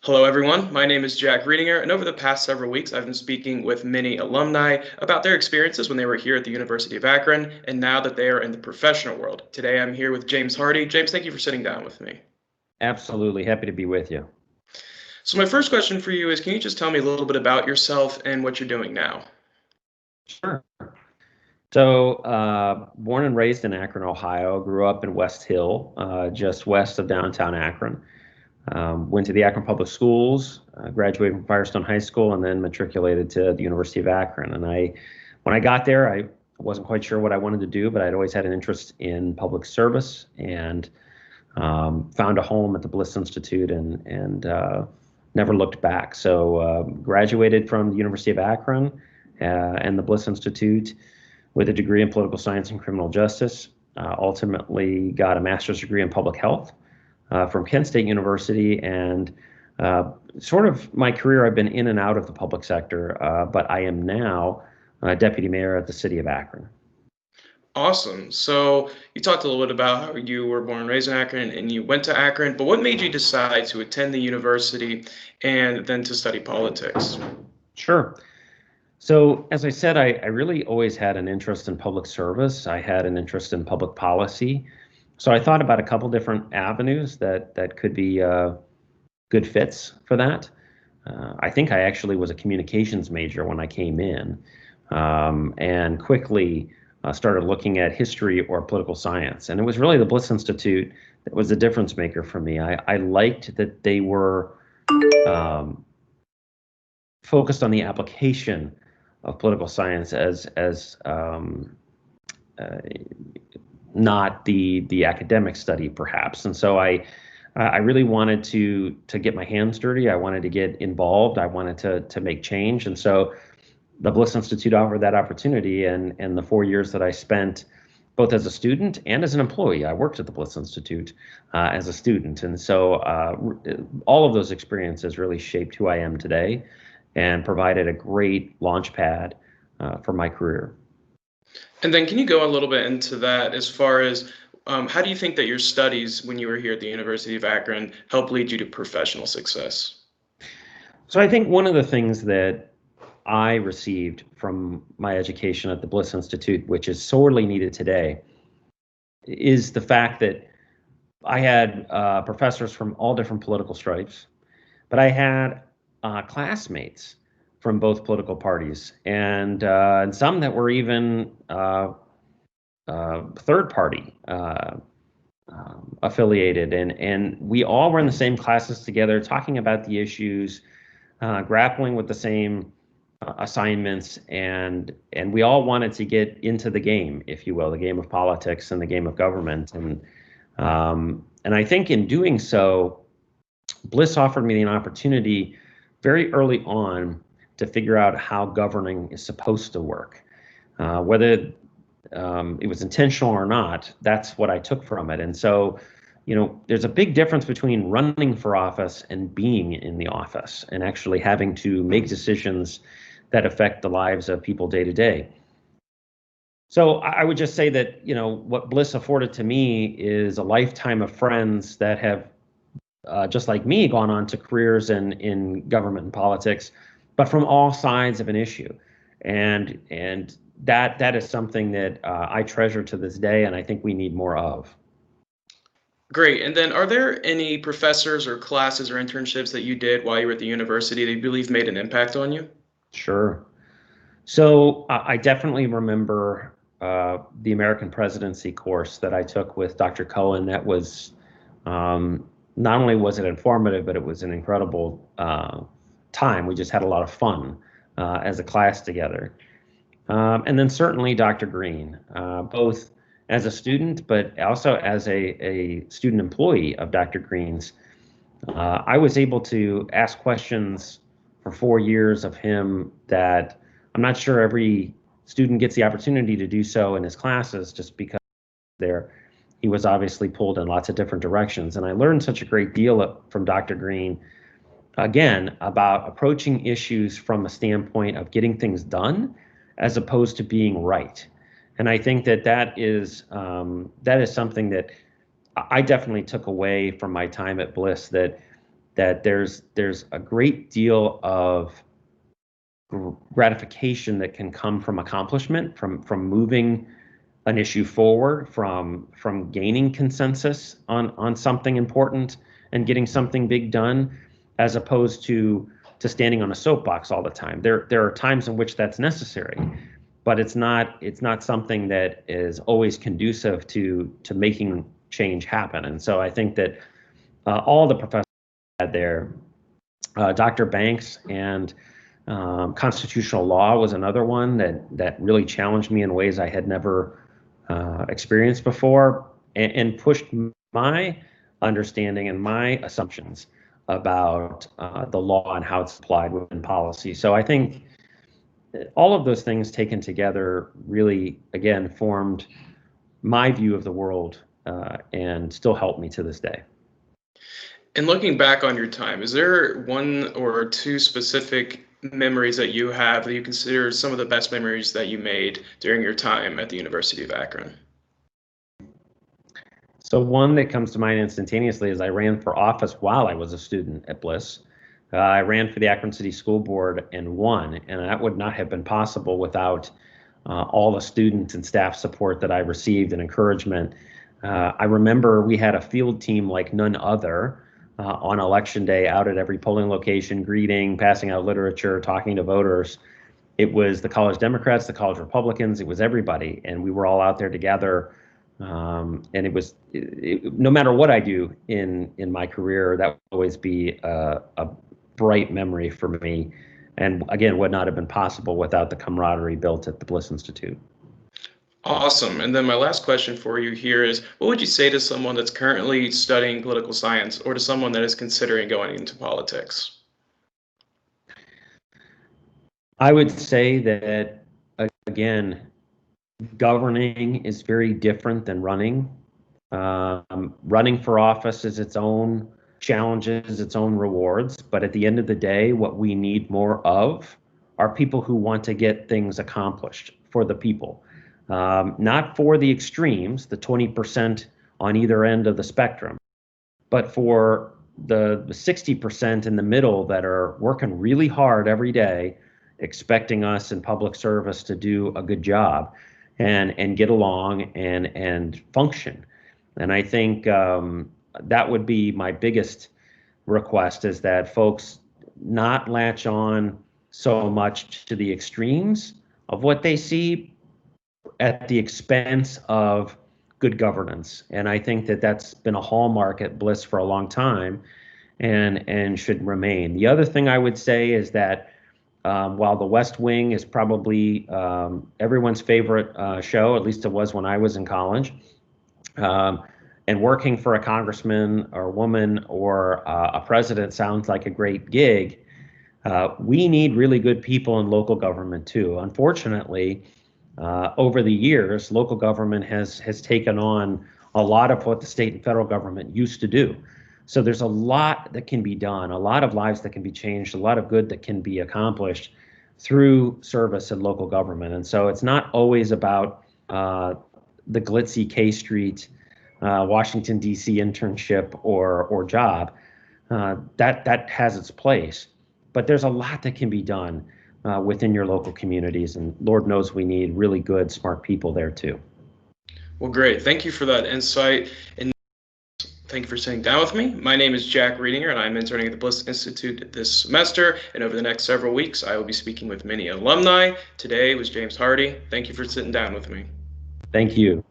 Hello, everyone. My name is Jack Reedinger, and over the past several weeks, I've been speaking with many alumni about their experiences when they were here at the University of Akron and now that they are in the professional world. Today, I'm here with James Hardy. James, thank you for sitting down with me. Absolutely. Happy to be with you. So, my first question for you is can you just tell me a little bit about yourself and what you're doing now? Sure. So, born and raised in Akron, Ohio, grew up in West Hill, just west of downtown Akron. Went to the Akron Public Schools, graduated from Firestone High School, and then matriculated to the University of Akron. When I got there, I wasn't quite sure what I wanted to do, but I'd always had an interest in public service and found a home at the Bliss Institute and never looked back. So, graduated from the University of Akron and the Bliss Institute with a degree in political science and criminal justice. Ultimately, got a master's degree in public health from Kent State University, and sort of my career, I've been in and out of the public sector, but I am now deputy mayor at the city of Akron. Awesome. So, you talked a little bit about how you were born and raised in Akron and you went to Akron, but what made you decide to attend the university and then to study politics? Sure. So, as I said, I really always had an interest in public service. I had an interest in public policy. So I thought about a couple different avenues that could be good fits for that. I think I actually was a communications major when I came in, and quickly started looking at history or political science. And it was really the Bliss Institute that was the difference maker for me. I liked that they were um, focused on the application of political science as not the academic study, perhaps. And so I really wanted to get my hands dirty. I wanted to get involved. I wanted to make change. And so the Bliss Institute offered that opportunity. And the 4 years that I spent both as a student and as an employee, I worked at the Bliss Institute as a student. And so all of those experiences really shaped who I am today and provided a great launch pad for my career. And then can you go a little bit into that as far as how do you think that your studies when you were here at the University of Akron helped lead you to professional success? So I think one of the things that I received from my education at the Bliss Institute, which is sorely needed today, is the fact that I had professors from all different political stripes, but I had classmates from both political parties, and some that were even third party affiliated, and we all were in the same classes together, talking about the issues, grappling with the same assignments, and we all wanted to get into the game, if you will, the game of politics and the game of government, and I think in doing so, Bliss offered me an opportunity very early on to figure out how governing is supposed to work. Whether it was intentional or not, that's what I took from it. And so, there's a big difference between running for office and being in the office and actually having to make decisions that affect the lives of people day to day. So I would just say that, what Bliss afforded to me is a lifetime of friends that have, just like me, gone on to careers in government and politics, but from all sides of an issue. And that is something that I treasure to this day, and I think we need more of. Great. And then are there any professors or classes or internships that you did while you were at the university that you believe made an impact on you? Sure. So I definitely remember the American presidency course that I took with Dr. Cohen. That was not only was it informative, but it was an incredible time. We just had a lot of fun as a class together. And then certainly Dr. Green, both as a student, but also as a student employee of Dr. Green's. I was able to ask questions for 4 years of him that I'm not sure every student gets the opportunity to do so in his classes, just because there he was obviously pulled in lots of different directions. And I learned such a great deal from Dr. Green, again, about approaching issues from a standpoint of getting things done as opposed to being right. And I think that is something that I definitely took away from my time at Bliss, that that there's a great deal of gratification that can come from accomplishment, from moving an issue forward, from gaining consensus on something important and getting something big done, as opposed to standing on a soapbox all the time. There are times in which that's necessary, but it's not something that is always conducive to making change happen. And so I think that all the professors had there, Dr. Banks and constitutional law was another one that really challenged me in ways I had never experienced before, and pushed my understanding and my assumptions about the law and how it's applied within policy. So I think all of those things taken together really, again, formed my view of the world and still help me to this day. And looking back on your time, is there one or two specific memories that you have that you consider some of the best memories that you made during your time at the University of Akron? So one that comes to mind instantaneously is I ran for office while I was a student at Bliss. I ran for the Akron City School Board and won, and that would not have been possible without all the student and staff support that I received and encouragement. I remember we had a field team like none other on election day, out at every polling location, greeting, passing out literature, talking to voters. It was the college Democrats, the college Republicans, it was everybody, and we were all out there together. And it was, no matter what I do in my career, that would always be a bright memory for me. And again, would not have been possible without the camaraderie built at the Bliss Institute. Awesome. And then my last question for you here is, what would you say to someone that's currently studying political science or to someone that is considering going into politics? I would say that, again, governing is very different than running. Running for office is its own challenges, its own rewards. But at the end of the day, what we need more of are people who want to get things accomplished for the people. Not for the extremes, the 20% on either end of the spectrum, but for the 60% in the middle that are working really hard every day, expecting us in public service to do a good job and get along and function. And I think that would be my biggest request, is that folks not latch on so much to the extremes of what they see at the expense of good governance. And I think that that's been a hallmark at Bliss for a long time and should remain. The other thing I would say is that while The West Wing is probably everyone's favorite show, at least it was when I was in college, and working for a congressman or woman or a president sounds like a great gig, we need really good people in local government too. Unfortunately, over the years, local government has taken on a lot of what the state and federal government used to do. So there's a lot that can be done, a lot of lives that can be changed, a lot of good that can be accomplished through service in local government. And so it's not always about the glitzy K Street, Washington, D.C. internship or job. That has its place. But there's a lot that can be done within your local communities. And Lord knows we need really good, smart people there too. Well, great. Thank you for that insight. And thank you for sitting down with me. My name is Jack Reedinger, and I'm interning at the Bliss Institute this semester. And over the next several weeks, I will be speaking with many alumni. Today was James Hardy. Thank you for sitting down with me. Thank you.